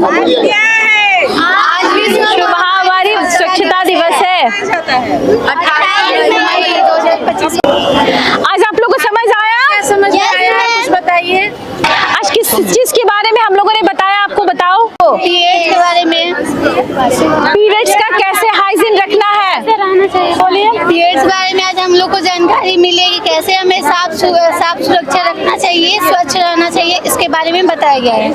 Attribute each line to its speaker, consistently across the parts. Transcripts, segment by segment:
Speaker 1: आज विश्व महामारी स्वच्छता दिवस है। 28 मई 2025। आज आप लोगों को समझ आया?
Speaker 2: समझ में आया? कुछ बताइए।
Speaker 1: आज किस चीज के बारे में हम लोगों ने बताया, आपको बताओ।
Speaker 2: पीरियड्स के बारे में,
Speaker 1: पीरियड्स का कैसे हाइजीन रखना है, बोलिए।
Speaker 2: पीरियड्स के बारे में आज हम लोग को जानकारी मिलेगी, कैसे हमें साफ सुरक्षा रखना चाहिए, स्वच्छ रहना चाहिए, इसके बारे में बताया गया है।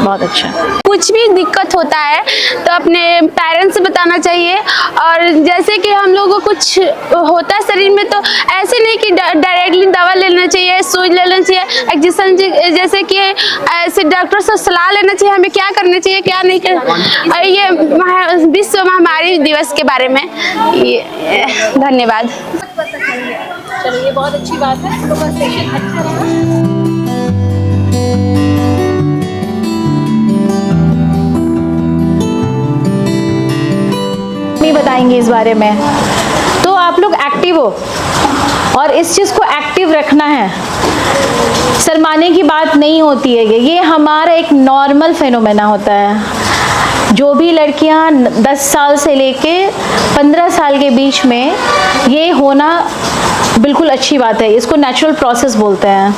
Speaker 1: बहुत अच्छा।
Speaker 3: कुछ भी दिक्कत होता है तो अपने पेरेंट्स से बताना चाहिए। और जैसे कि हम लोगों को कुछ होता है शरीर में तो ऐसे नहीं कि डायरेक्टली दवा लेना चाहिए, सुई लेना चाहिए, इंजेक्शन, जैसे कि ऐसे डॉक्टर से सलाह लेना चाहिए हमें क्या करना चाहिए क्या नहीं करना। ये विश्व महामारी दिवस के बारे में धन्यवाद।
Speaker 1: चलिए, बहुत अच्छी बात है। तो बस सेशन अच्छा रहा। बताएंगे इस बारे में। तो आप लोग एक्टिव हो और इस चीज को एक्टिव रखना है। शर्माने की बात नहीं होती है, ये हमारा एक नॉर्मल फेनोमेना होता है। जो भी लड़कियां 10 साल से लेके 15 साल के बीच में ये होना बिल्कुल अच्छी बात है, इसको नेचुरल प्रोसेस बोलते हैं।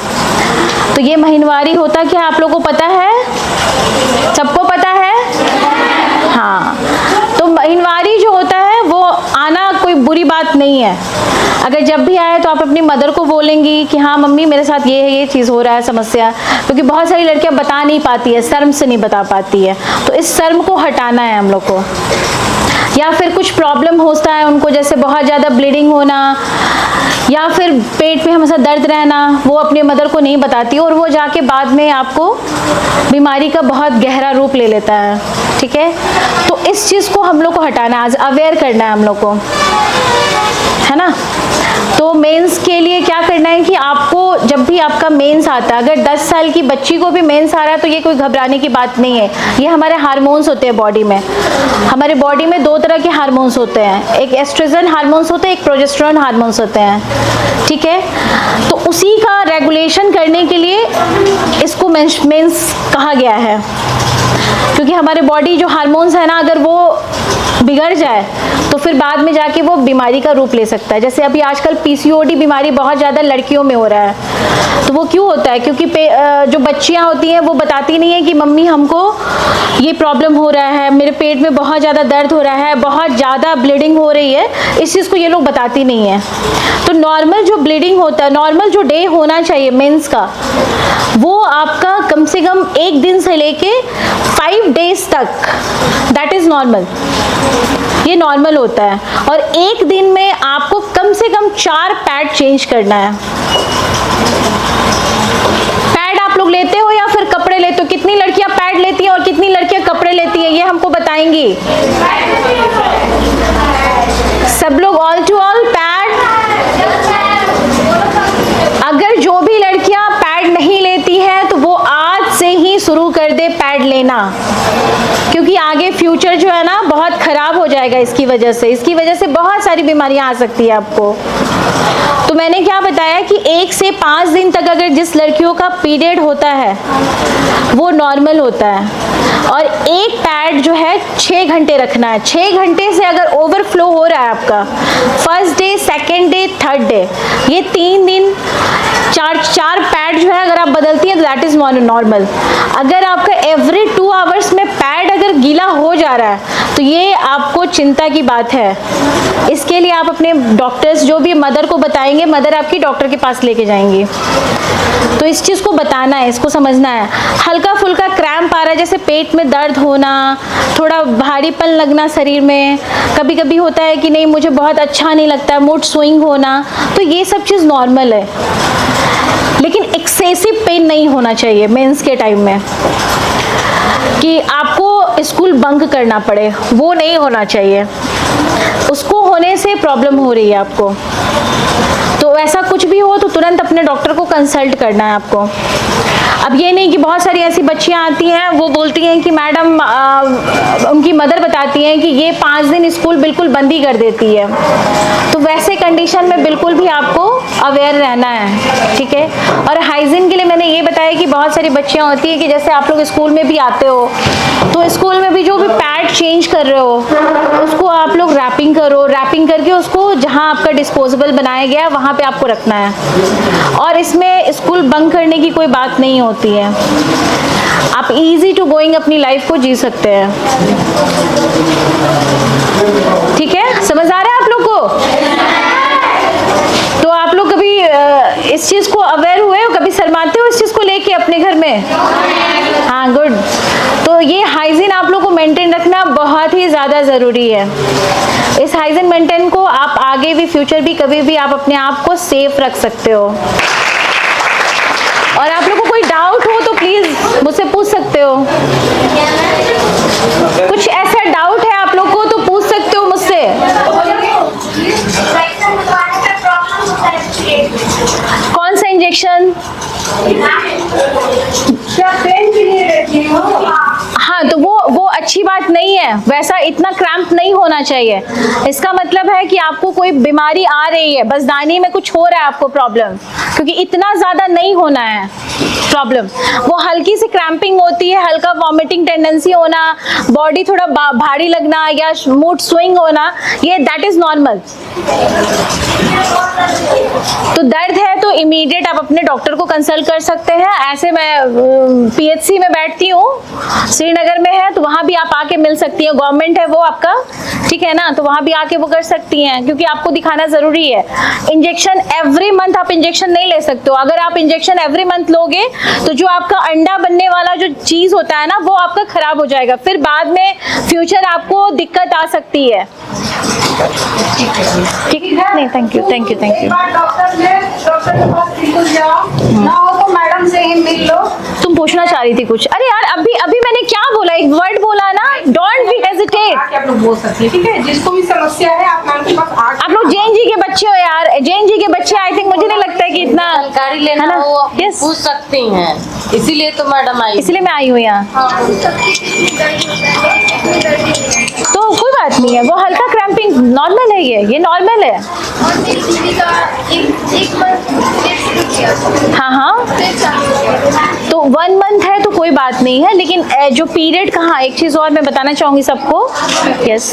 Speaker 1: तो ये महीनवारी होता क्या आप लोगों को पता है? सबको पता है? हाँ, तो महीनवारी जो होता है वो आना कोई बुरी बात नहीं है। अगर जब भी आए तो आप अपनी मदर को बोलेंगी कि हाँ मम्मी मेरे साथ ये चीज़ हो रहा है, समस्या। क्योंकि बहुत सारी लड़कियां बता नहीं पाती है, शर्म से नहीं बता पाती है। तो इस शर्म को हटाना है हम लोग को। या फिर कुछ प्रॉब्लम होता है उनको, जैसे बहुत ज़्यादा ब्लीडिंग होना या फिर पेट में हमेशा दर्द रहना, वो अपनी मदर को नहीं बताती और वो जाके बाद में आपको बीमारी का बहुत गहरा रूप ले लेता है। ठीक है, तो इस चीज़ को हम लोग को हटाना है, आज अवेयर करना है हम लोग को, है ना। तो मेंस के लिए क्या करना है कि आपको जब भी आपका मेंस आता है, अगर 10 साल की बच्ची को भी मेंस आ रहा है तो ये कोई घबराने की बात नहीं है। ये हमारे हार्मोन्स होते हैं बॉडी में। हमारे बॉडी में 2 तरह के हार्मोन्स होते हैं, एक एस्ट्रोजन हार्मोन्स होते हैं, एक प्रोजेस्टेरोन हार्मोन्स होते हैं। ठीक है, तो उसी का रेगुलेशन करने के लिए इसको मेंस कहा गया है। क्योंकि हमारे बॉडी जो हार्मोन्स है ना, अगर वो बिगड़ जाए तो फिर बाद में जाके वो बीमारी का रूप ले सकता है। जैसे अभी आजकल पीसीओडी बीमारी बहुत ज़्यादा लड़कियों में हो रहा है। तो वो क्यों होता है? क्योंकि जो बच्चियां होती हैं वो बताती नहीं है कि मम्मी हमको ये प्रॉब्लम हो रहा है, मेरे पेट में बहुत ज़्यादा दर्द हो रहा है, बहुत ज़्यादा ब्लीडिंग हो रही है। इस चीज़ को ये लोग बताती नहीं है। तो नॉर्मल जो ब्लीडिंग होता है, नॉर्मल जो डे होना चाहिए मेंस का, वो आपका कम से कम 1 दिन से लेके 5 डेज तक, दैट इज़ नॉर्मल। ये नॉर्मल होता है। और 1 दिन में आपको कम से कम 4 पैड चेंज करना है। पैड आप लोग लेते हो या फिर कपड़े लेते हो? कितनी लड़कियां पैड लेती हैं और कितनी लड़कियां कपड़े लेती हैं, ये हमको बताएंगी। सब लोग ऑल टू ऑल पैड। अगर जो भी लड़कियां पैड नहीं लेती है तो वो आज से ही शुरू कर दे पैड लेना, क्योंकि आगे फ्यूचर जो है ना बहुत खराब हो जाएगा इसकी वजह से बहुत सारी बीमारियां आ सकती है आपको। तो मैंने क्या बताया कि 1 से 5 दिन तक अगर जिस लड़कियों का पीरियड होता है वो नॉर्मल होता है। और एक पैड जो है 6 घंटे रखना है। 6 घंटे से अगर ओवरफ्लो हो रहा है आपका, first day, second day, third day, ये 3 दिन 4 पैड जो है अगर आप बदलती हैं तो दैट इज नॉर्मल। अगर आपका एवरी 2 आवर्स में पैड अगर गीला हो जा रहा है तो ये आपको चिंता की बात है। इसके लिए आप अपने डॉक्टर्स, जो भी मदर को बताएंगे, मदर आपकी डॉक्टर के पास लेके जाएंगी। तो इस चीज़ को बताना है, इसको समझना है। हल्का फुल्का क्रैम्प आ रहा है, जैसे पेट में दर्द होना, थोड़ा भारीपन लगना शरीर में, कभी कभी होता है कि नहीं मुझे बहुत अच्छा नहीं लगता, मूड स्विंग होना, तो ये सब चीज़ नॉर्मल है। लेकिन एक्सेसिव पेन नहीं होना चाहिए मेंस के टाइम में, कि आपको स्कूल बंक करना पड़े, वो नहीं होना चाहिए। उसको होने से प्रॉब्लम हो रही है आपको, तो ऐसा कुछ भी हो तो तुरंत अपने डॉक्टर को कंसल्ट करना है आपको। अब ये नहीं कि बहुत सारी ऐसी बच्चियां आती हैं, वो बोलती हैं कि मैडम, उनकी मदर बताती हैं कि ये 5 दिन स्कूल बिल्कुल बंद ही कर देती है। तो वैसे कंडीशन में बिल्कुल भी आपको अवेयर रहना है, ठीक है। और हाइजीन के लिए मैंने ये बताया कि बहुत सारी बच्चियां होती हैं कि जैसे आप लोग स्कूल में भी आते हो तो इसको चेंज कर रहे हो उसको आप लोग रैपिंग करो, रैपिंग करके उसको जहाँ आपका डिस्पोजेबल बनाया गया है वहाँ पे आपको रखना है। और इसमें स्कूल बंक करने की कोई बात नहीं होती है, आप इजी टू गोइंग अपनी लाइफ को जी सकते हैं। ठीक है, समझ आ रहा है आप लोग को? तो आप लोग कभी इस चीज को अवेयर हुए हो, कभी शर्माते हो इस चीज को लेके अपने घर में? हाँ, गुड। तो ये हाइजीन आप लोग को मेंटेन रखना बहुत ही ज्यादा जरूरी है। इस हाइजीन मेंटेन को आप आगे भी, फ्यूचर भी, कभी भी आप अपने आप को सेफ रख सकते हो। और आप लोग को कोई डाउट हो तो प्लीज मुझसे पूछ सकते हो। कुछ ऐसा डाउट है आप लोग को तो पूछ सकते हो मुझसे। कौन सा इंजेक्शन? हाँ, तो वो अच्छी बात नहीं है, वैसा इतना क्रैम्प नहीं होना चाहिए। इसका मतलब है कि आपको कोई बीमारी आ रही है, बस दानी में कुछ हो रहा है आपको प्रॉब्लम, क्योंकि इतना ज्यादा नहीं होना है प्रॉब्लम। वो हल्की सी क्रैम्पिंग होती है, हल्का वॉमिटिंग टेंडेंसी होना, बॉडी थोड़ा भारी लगना या मूड स्विंग होना, ये दैट इज नॉर्मल। तो दर्द है तो इमीडिएट आप अपने डॉक्टर को कंसल्ट कर सकते हैं। ऐसे मैं पीएचसी में बैठती हूँ, श्रीनगर में है, तो वहाँ भी आप आके मिल सकती हैं, गवर्नमेंट है वो आपका, ठीक है ना, तो वहाँ भी आके वो कर सकती हैं, क्योंकि आपको दिखाना जरूरी है। इंजेक्शन एवरी मंथ आप इंजेक्शन नहीं ले सकते हो। अगर आप इंजेक्शन एवरी मंथ लोगे तो जो आपका अंडा बनने वाला जो चीज होता है ना, वो आपका खराब हो जाएगा, फिर बाद में फ्यूचर आपको दिक्कत आ सकती है। ठीक है, नहीं, thank you, thank you, thank you.
Speaker 4: Doctor के पास बिल्कुल जाओ, ना हो तो मैडम से ही मिल लो।
Speaker 1: तुम पूछना चाह रही थी कुछ? अरे यार, अभी मैंने क्या बोला, एक वर्ड बोला ना, डोंट बी हेजिटेट।
Speaker 4: आप लोग बोल सकती है, ठीक है? जिसको भी समस्या है आप मैम के पास
Speaker 1: आप लोग जैन जी के बच्चे हो यार, जैन जी के बच्चे, आई थिंक मुझे नहीं लगता है कि इतना
Speaker 5: जानकारी लेना
Speaker 1: है ना?
Speaker 5: हो आप
Speaker 1: Yes.
Speaker 5: पूछ सकती हैं, इसीलिए तो मैडम आई।
Speaker 1: इसलिए मैं आई हूँ यहाँ। तो कोई बात नहीं है, वो हल्का क्रैम्पिंग नॉर्मल है, ये नॉर्मल है। हाँ हाँ, तो 1 मंथ है तो कोई बात नहीं है, लेकिन जो पीरियड कहाँ, एक चीज और मैं बताना चाहूंगी सबको। यस,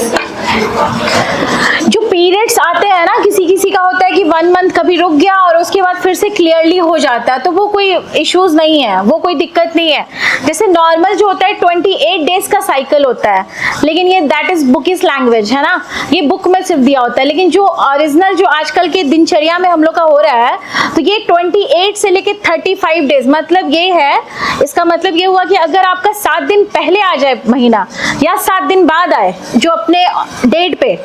Speaker 1: जो पीरियड्स आते हैं ना, किसी किसी का होता है कि 1 मंथ कभी रुक गया और उसके बाद फिर से क्लियरली हो जाता है, तो वो कोई इश्यूज नहीं है, वो कोई दिक्कत नहीं है। जैसे नॉर्मल जो होता है 28 डेज का साइकिल होता है, लेकिन ये दैट इज बुकिश लैंग्वेज है ना, ये बुक में सिर्फ दिया होता है, लेकिन जो ओरिजिनल जो आजकल के दिनचर्या में हम लोग का हो रहा है, तो ये 28 से लेके 35 डेज, मतलब ये है, इसका मतलब ये हुआ कि अगर आपका 7 दिन पहले आ जाए महीना या 7 दिन बाद आए जो अपने डेट पे,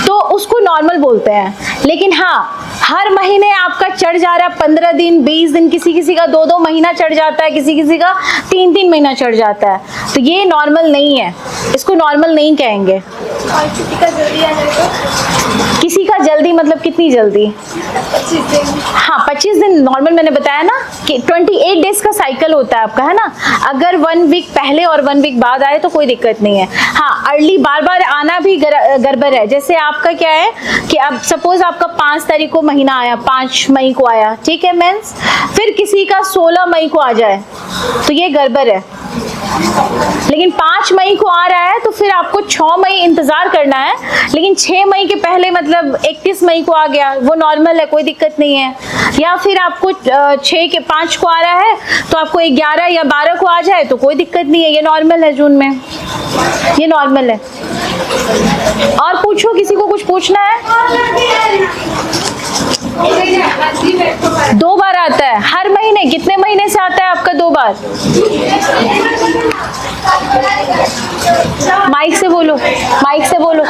Speaker 1: तो उसको नॉर्मल बोलते हैं। लेकिन हाँ, हर महीने आपका चढ़ जा रहा है 15 दिन 20 दिन, किसी किसी का 2-2 महीना चढ़ जाता है, किसी किसी का 3-3 महीना चढ़ जाता है, तो ये नॉर्मल नहीं है, इसको नॉर्मल नहीं कहेंगे। किसी का जल्दी मतलब कितनी जल्दी? 25 दिन। हाँ, 25 दिन नॉर्मल, मैंने बताया ना कि 28 डेज का साइकिल होता है आपका, है ना। अगर 1 वीक पहले और 1 वीक बाद आए तो कोई दिक्कत नहीं है। हाँ, अर्ली बार बार आना भी गड़बड़ है। जैसे आपका क्या है कि अब सपोज आपका 5 तारीख को महीना आया, 5 मई को आया, ठीक है मेंस, फिर किसी का 16 मई को आ जाए तो ये गड़बड़ है। लेकिन 5 मई को आ रहा है तो फिर आपको 6 मई इंतजार करना है, लेकिन 6 मई के पहले मतलब 31 मई को आ गया, वो नॉर्मल है, कोई दिक्कत नहीं है। या फिर आपको 5 को आ रहा है तो आपको 11 या 12 को आ जाए तो कोई दिक्कत नहीं है, ये नॉर्मल है, जून में ये नॉर्मल है। और पूछो, किसी को कुछ पूछना है? 2 बार आता है हर महीने। कितने महीने से आता है आपका 2 बार? माइक से बोलो, माइक से बोलो।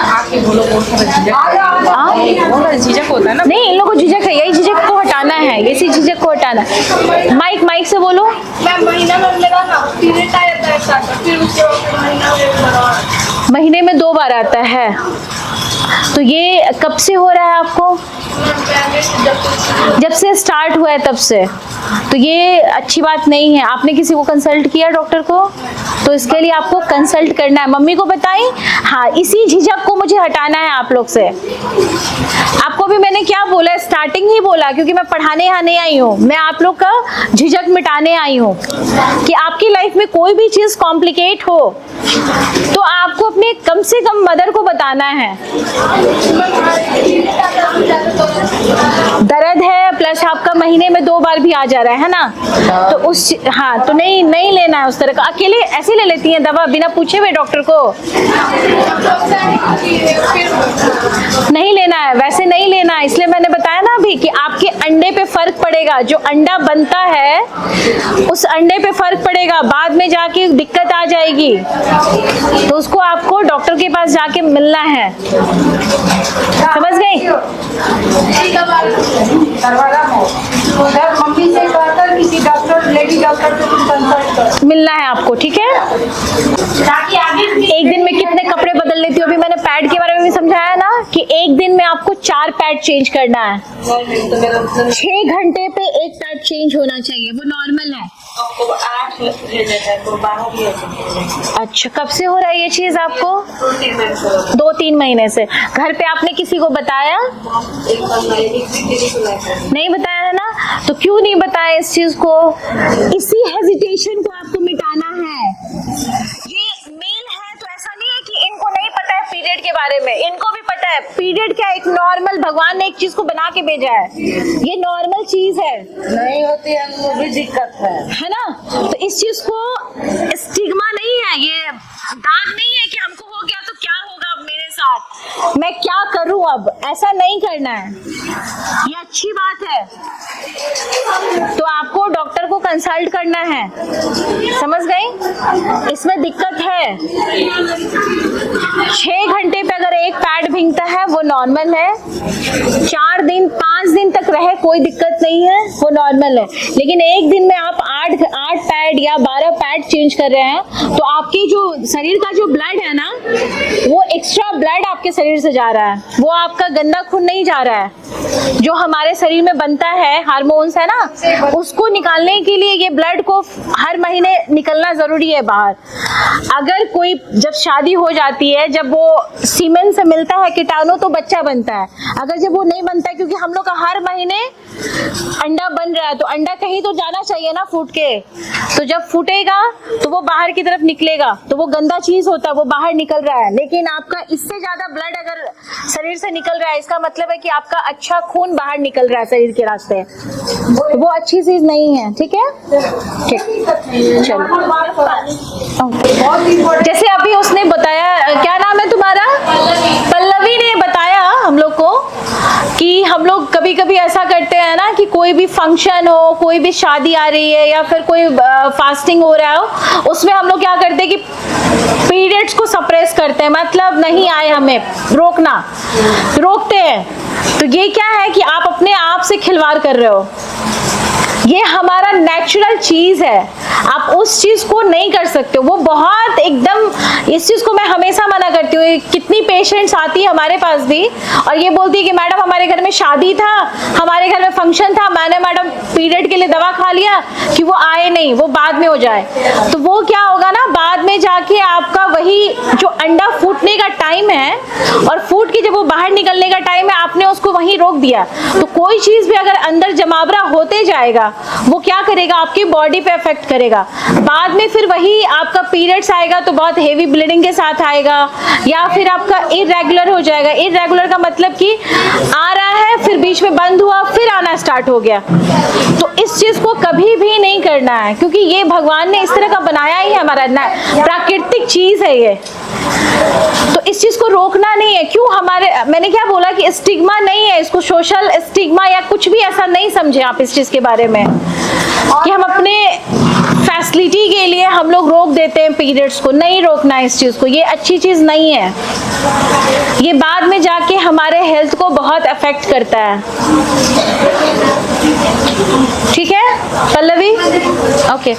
Speaker 4: झिझक होता है ना?
Speaker 1: नहीं, इन लोगों को झिझक है, यही झिझक को हटाना है, इसी झिझक को हटाना है। माइक से बोलो।
Speaker 4: महीना में मेरा ना पीरियड आ जाता है, फिर उसके बाद
Speaker 1: महीने में 2 बार आता है, तो ये कब से हो रहा है आपको? जब से स्टार्ट हुआ है तब से, तो ये अच्छी बात नहीं है। आपने किसी को कंसल्ट किया डॉक्टर को? तो इसके लिए आपको कंसल्ट करना है। मम्मी को बताई, हाँ, इसी झिझक को मुझे हटाना है आप लोग से। आपको भी मैंने क्या बोला, स्टार्टिंग ही बोला, क्योंकि मैं पढ़ाने यहाँ नहीं आई हूँ, मैं आप लोग का झिझक मिटाने आई हूँ कि आपकी लाइफ में कोई भी चीज कॉम्प्लिकेट हो तो आपको अपने अपने कम से कम मदर को बताना है। दर्द है प्लस आपका महीने में 2 बार भी आ जा रहा है ना, तो तो नहीं लेना है उस तरह का। अकेले ऐसे ले लेती हैं दवा बिना पूछे हुए डॉक्टर को? नहीं लेना है, वैसे नहीं लेना है। इसलिए मैंने बताया ना अभी कि आपके अंडे पे फर्क पड़ेगा। जो अंडा बनता है उस अंडे पे फर्क पड़ेगा, बाद में जाके दिक्कत आ जाएगी। तो उसको आपको डॉक्टर के पास जाके मिलना है, समझ गई?
Speaker 4: मम्मी से कहकर किसी डॉक्टर, लेडी डॉक्टर से कंसल्ट कर
Speaker 1: मिलना है आपको, ठीक है? एक दिन में कितने कपड़े बदल लेती हो? अभी मैंने पैड के बारे में भी समझाया ना कि एक दिन में आपको 4 पैड चेंज करना है। 6 घंटे पे एक पैड चेंज होना चाहिए, वो नॉर्मल है। अच्छा, कब से हो रहा है ये चीज आपको? 2-3 महीने से। घर पे आपने किसी को बताया? नहीं बताया है ना? तो क्यों नहीं बताया इस चीज को? इसी हेजिटेशन को आपको मिटाना है। ये मेल है तो ऐसा नहीं है कि इनको नहीं पता है पीरियड के बारे में, इनको भी पता है। पीरियड क्या एक नॉर्मल, भगवान ने एक चीज को बना के भेजा है, ये नॉर्मल चीज है।
Speaker 5: नहीं होती है वो भी दिक्कत है
Speaker 1: ना? तो इस चीज को स्टिग्मा नहीं है, ये दाग नहीं है कि हमको हो गया तो क्या होगा अब मेरे साथ, मैं क्या करूं अब, ऐसा नहीं करना है। ये अच्छी बात है। तो आपको डॉक्टर को कंसल्ट करना है, समझ गई? इसमें दिक्कत है। 6 घंटे पे अगर एक पैड भींगता है वो नॉर्मल है। 4 दिन 5 दिन तक रहे कोई दिक्कत नहीं है, वो नॉर्मल है। लेकिन एक दिन में आप 8 पैड या 12 पैड चेंज कर रहे हैं तो आपकी जो शरीर का जो ब्लड है ना, वो एक्स्ट्रा ब्लड आपके शरीर से जा रहा है, वो आपका गंदा खून नहीं जा रहा है। जो हमारे शरीर में बनता है, हार्मोन्स है ना, उसको निकालने के लिए ये ब्लड को हर महीने निकलना जरूरी है बाहर। अगर कोई जब शादी हो जाती है, जब वो सीमेन से मिलता है कीटाणु तो बच्चा बनता है। अगर जब वो नहीं बनता है, क्योंकि हम लोग का हर महीने अंडा बन रहा है, तो अंडा कहीं तो जाना चाहिए ना फूट के। तो जब फूटेगा तो वो बाहर की तरफ निकलेगा, तो वो गंदा चीज होता है, वो बाहर निकल रहा है। लेकिन आपका इससे ज्यादा ब्लड अगर शरीर से निकल रहा है, इसका मतलब है कि आपका अच्छा खून बाहर निकल रहा है शरीर के रास्ते, वो अच्छी चीज नहीं है। ठीक है, ठीक, चलो। जैसे अभी उसने बताया, क्या नाम है तुम्हारा? पल्लवी ने बताया हम लोग को कि हम लोग कभी कभी ऐसा करते हैं ना कि कोई भी फंक्शन हो, कोई भी शादी आ रही है या फिर कोई फास्टिंग हो रहा हो, उसमें हम लोग क्या करते हैं कि पीरियड्स को सप्रेस करते हैं, मतलब नहीं आए, हमें रोकते हैं। तो ये क्या है कि आप अपने आप से खिलवाड़ कर रहे हो। ये हमारा नेचुरल चीज है, आप उस चीज को नहीं कर सकते हो। वो बहुत एकदम, इस चीज को मैं हमेशा मना करती हूँ। कितनी पेशेंट्स आती है हमारे पास भी और ये बोलती है कि मैडम हमारे घर में शादी था, हमारे घर में फंक्शन था, मैंने मैडम पीरियड के लिए दवा खा लिया कि वो आए नहीं, वो बाद में हो जाए। तो वो क्या होगा ना, बाद में जाके आपका वही जो अंडा फूटने का टाइम है और फूट के जब वो बाहर निकलने का टाइम है, आपने उसको वहीं रोक दिया। तो कोई चीज भी अगर अंदर जमावड़ा होते जाएगा, वो क्या करेगा, आपकी बॉडी पे इफेक्ट करेगा। बाद में फिर वही आपका पीरियड्स आएगा तो बहुत हेवी ब्लीडिंग के साथ आएगा, या फिर आपका इरेगुलर हो जाएगा। इरेगुलर का मतलब कि आ रहा है फिर बीच में बंद हुआ फिर आना स्टार्ट हो गया। तो इस चीज को कभी भी नहीं करना है, क्योंकि ये भगवान ने इस तरह का बनाया ही है, हमारा प्राकृतिक चीज है ये। तो इस चीज को रोकना नहीं है। क्यों मैंने क्या बोला कि स्टिग्मा नहीं है, इसको सोशल स्टिग्मा या कुछ भी ऐसा नहीं समझे आप इस चीज के बारे में कि हम अपने फैसिलिटी के लिए हम लोग रोक देते हैं पीरियड्स को। नहीं रोकना है इस चीज को, ये अच्छी चीज नहीं है। ये बाद में जाके हमारे हेल्थ को बहुत अफेक्ट करता है। ठीक है पल्लवी, ओके।